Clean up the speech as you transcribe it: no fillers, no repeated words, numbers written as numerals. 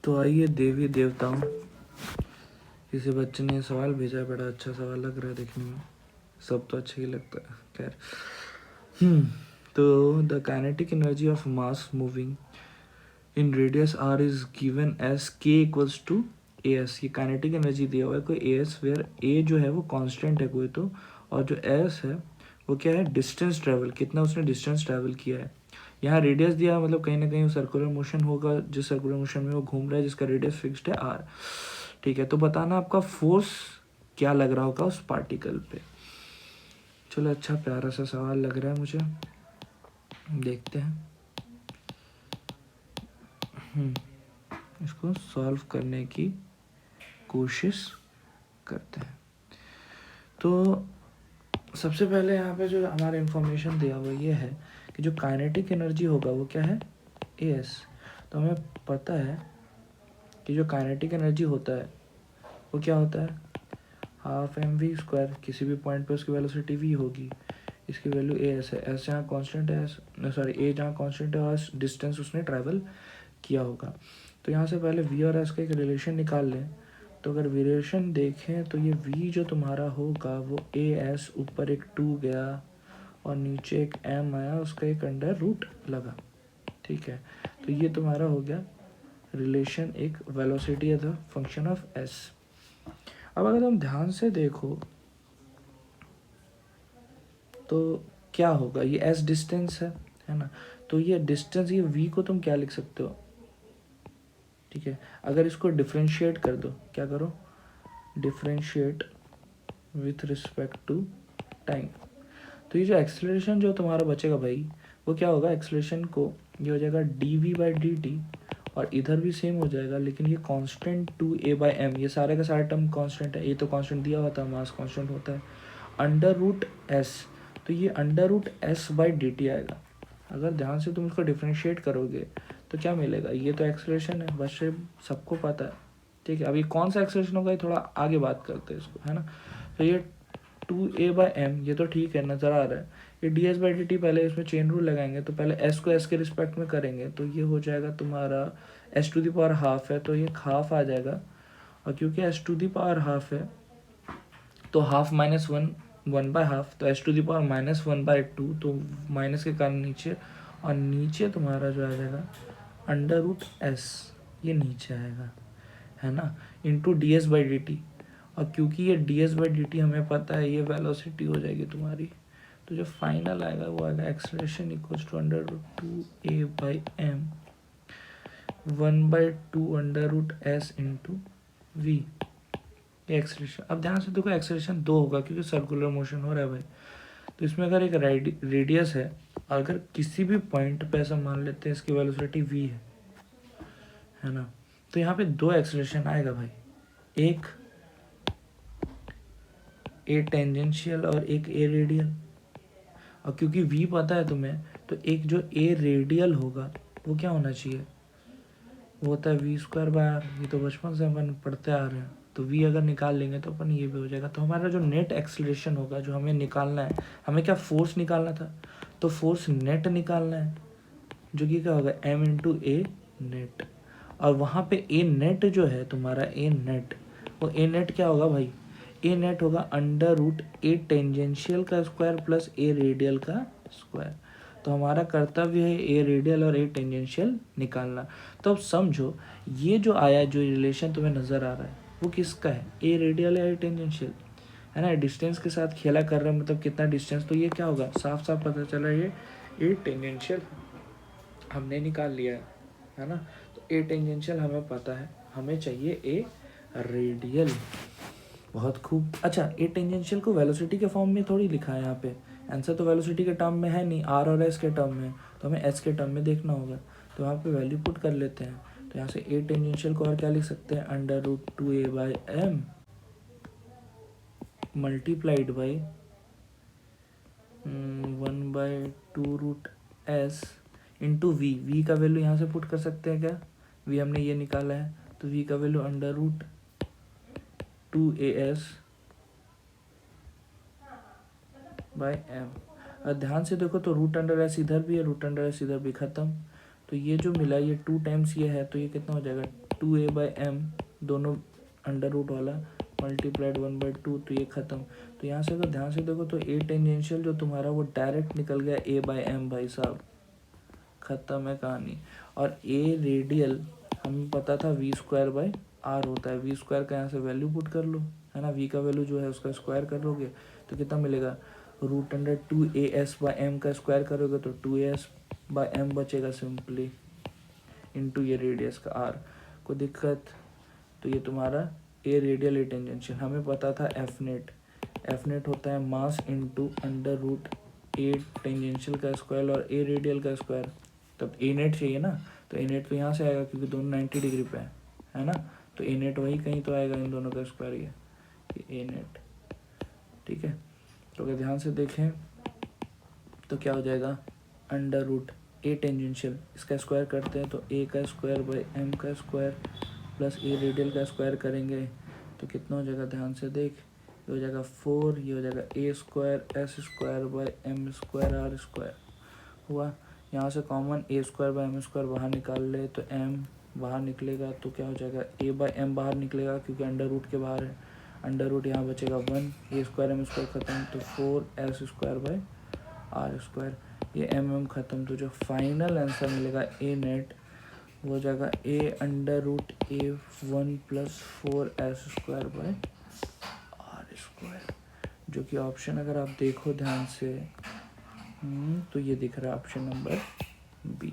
तो आइए देवी देवताओं, किसी बच्चे ने सवाल भेजा, बड़ा अच्छा सवाल लग रहा है देखने में, सब तो अच्छा ही लगता है खैर। तो the kinetic energy of mass moving in radius R is given as K equals to A S. ये काइनेटिक एनर्जी दिया हुआ है कोई ए एस, वेयर ए जो है वो कांस्टेंट है कोई तो, और जो एस है वो क्या है, डिस्टेंस ट्रेवल, कितना उसने डिस्टेंस ट्रेवल किया है। यहाँ रेडियस दिया है, मतलब कहीं ना कहीं सर्कुलर मोशन होगा, जिस सर्कुलर मोशन में वो घूम रहा है जिसका रेडियस फिक्स्ड है आर। ठीक है, तो बताना आपका फोर्स क्या लग रहा होगा उस पार्टिकल पे। चलो अच्छा प्यारा सा सवाल लग रहा है मुझे, देखते हैं। इसको सॉल्व करने की कोशिश करते हैं। तो सबसे पहले यहाँ पे जो हमारा इंफॉर्मेशन दिया हुआ ये है कि जो काइनेटिक एनर्जी होगा वो क्या है, ए एस। तो हमें पता है कि जो काइनेटिक एनर्जी होता है वो क्या होता है, हाफ एम वी स्क्वायर। किसी भी पॉइंट पे उसकी वेलोसिटी वी होगी, इसकी वैल्यू ए एस है। एस जहाँ कॉन्स्टेंट है, सॉरी ए जहाँ कॉन्स्टेंट है और डिस्टेंस उसने ट्रैवल किया होगा। तो यहाँ से पहले वी और एस का एक रिलेशन निकाल लें। तो अगर रिलेशन देखें तो ये वी जो तुम्हारा होगा वो ए एस, ऊपर एक 2 गया और नीचे एक एम आया, उसका एक अंडर रूट लगा। ठीक है, तो ये तुम्हारा हो गया रिलेशन, एक velocity as a function of S. अब अगर तुम ध्यान से देखो तो क्या होगा, ये एस डिस्टेंस है ना, तो ये डिस्टेंस, ये वी को तुम क्या लिख सकते हो। ठीक है, अगर इसको डिफ्रेंशिएट कर दो, क्या करो, differentiate with respect to time, तो ये जो एक्सेलरेशन जो तुम्हारा बचेगा भाई वो क्या होगा, एक्सेलरेशन को ये हो जाएगा D V by D T, और इधर भी सेम हो जाएगा, लेकिन ये कांस्टेंट 2a बाई एम, ये सारे का सारा टर्म कांस्टेंट है, ये तो कांस्टेंट दिया हुआ था, मास कांस्टेंट होता है, अंडर रूट एस, तो ये under root S by D T आएगा। अगर ध्यान से तुम इसको डिफ्रेंशिएट करोगे तो क्या मिलेगा, ये तो एक्सेलरेशन है, बस ये सबको पता है। ठीक है, अभी कौन सा एक्सेलरेशन होगा ये थोड़ा आगे बात करते हैं इसको, है ना। तो ये 2a बाई एम, ये तो ठीक है, नज़र आ रहा है। ये D S by D T, पहले इसमें चेन रूल लगाएंगे, तो पहले एस को एस के रिस्पेक्ट में करेंगे, तो ये हो जाएगा तुम्हारा S to the power half है, तो ये हाफ आ जाएगा। और क्योंकि S to the power half है तो हाफ माइनस वन, 1/2, तो एस टू द पावर -1/2, तो माइनस के कारण नीचे, और नीचे तुम्हारा जो आ जाएगा अंडर रूट एस, ये नीचे आएगा, है ना, into D S by D T. और क्योंकि ये D S by D T हमें पता है ये वेलोसिटी हो जाएगी तुम्हारी, तो जो फाइनल आएगा वो आएगा acceleration equals to under root 2a by M 1/2 under root S into V, ये एक्सेलरेशन। अब ध्यान से देखो, एक्सेलरेशन 2 होगा क्योंकि सर्कुलर मोशन हो रहा है भाई। तो इसमें अगर एक रेडियस है, अगर किसी भी पॉइंट पे ऐसा मान लेते हैं इसकी वेलोसिटी v है ना, तो यहाँ पे 2 एक्सेलरेशन आएगा भाई, एक ए टेंजेंशियल और एक ए रेडियल। और क्योंकि v पता है तुम्हें, तो एक जो ए रेडियल होगा वो क्या होना चाहिए, वो होता है वी स्क्वायर बाय आर। ये तो बचपन से अपन पढ़ते आ रहे हैं, तो v अगर निकाल लेंगे तो अपन ये भी हो जाएगा। तो हमारा जो नेट एक्सेलरेशन होगा जो हमें निकालना है, हमें क्या फोर्स निकालना था, तो फोर्स नेट निकालना है, जो कि क्या होगा m इंटू ए नेट। और वहाँ पे ए नेट जो है तुम्हारा, ए नेट, वो ए नेट क्या होगा भाई, ए नेट होगा अंडर रूट ए टेंजेंशियल का स्क्वायर प्लस ए रेडियल का स्क्वायर। तो हमारा कर्तव्य है ए रेडियल और ए टेंजेंशियल निकालना। तो अब समझो, ये जो आया, जो रिलेशन तुम्हें नज़र आ रहा है वो किसका है, ए रेडियल या ए टेंजेंशियल, है ना। डिस्टेंस के साथ खेला कर रहे हैं, मतलब कितना डिस्टेंस, तो ये क्या होगा, साफ साफ पता चला ये ए टेंजेंशियल हमने निकाल लिया है ना। तो ए टेंजेंशियल हमें पता है, हमें चाहिए ए रेडियल। बहुत खूब। अच्छा, ए टेंजेंशियल को वेलोसिटी के फॉर्म में थोड़ी लिखा है यहाँ पे, आंसर तो वेलोसिटी के टर्म में है नहीं, आर और एस के टर्म में, तो हमें एस के टर्म में देखना होगा। तो यहाँ पे वैल्यू पुट कर लेते हैं। तो यहाँ से ए टेंजेंशियल को और क्या लिख सकते हैं, under root 2a by M multiplied by 1/2 root S into V. V का वैल्यू यहाँ से पुट कर सकते हैं क्या, वी हमने ये निकाला है, तो वी का value under root 2as by M. और ध्यान से देखो तो रूट अंडर एस इधर भी है, रूट अंडर एस इधर भी, खत्म। तो ये जो मिला ये 2 टाइम्स ये है, तो ये कितना हो जाएगा 2a/m दोनों अंडर रूट वाला मल्टीप्लाइड 1/2, तो ये ख़त्म। तो यहाँ से अगर ध्यान से देखो तो ए टेंजेंशियल जो तुम्हारा वो डायरेक्ट निकल गया a/m भाई साहब, ख़त्म है कहानी। और ए रेडियल हमें पता था v²/r होता है, v² का यहाँ से वैल्यू पुट कर लो, है ना, v का वैल्यू जो है उसका स्क्वायर कर लोगे तो कितना मिलेगा, √2as/m का स्क्वायर करोगे तो 2as/m बचेगा सिंपली, इनटू ये रेडियस का r। कोई दिक्कत? तो ये तुम्हारा ए रेडियल ए टेंजेंशियल। हमें पता था एफ नेट होता है मास इंटू √a टेंजेंशियल का स्क्वायर और ए रेडियल का स्क्वायर। तब ए नेट चाहिए ना, तो ए नेट तो यहाँ से आएगा क्योंकि दोनों 90 डिग्री पे है ना, तो ए नेट वही कहीं तो आएगा इन दोनों का स्क्वायर, ये ए नेट, ठीक है। तो अगर ध्यान से देखें तो क्या हो जाएगा, √a टेंजेंशियल इसका स्क्वायर करते हैं तो a का स्क्वायर बाई m का स्क्वायर प्लस ए रेडियल का स्क्वायर करेंगे तो कितना हो जाएगा, ध्यान से देख, ये हो जाएगा 4, ये हो जाएगा a²s² बाई m²r² हुआ। यहाँ से कॉमन a² बाई m² बाहर निकाल ले तो m बाहर निकलेगा तो क्या हो जाएगा, a/m बाहर निकलेगा क्योंकि अंडर रूट के बाहर है, अंडर रूट यहाँ बचेगा 1, a² m² ख़त्म तो 4s² बाई r², ये mm ख़त्म। तो जो फाइनल आंसर मिलेगा ए नेट वो हो जाएगा a√a1 + 4s² बाई r², जो कि ऑप्शन अगर आप देखो ध्यान से तो ये दिख रहा है ऑप्शन नंबर बी।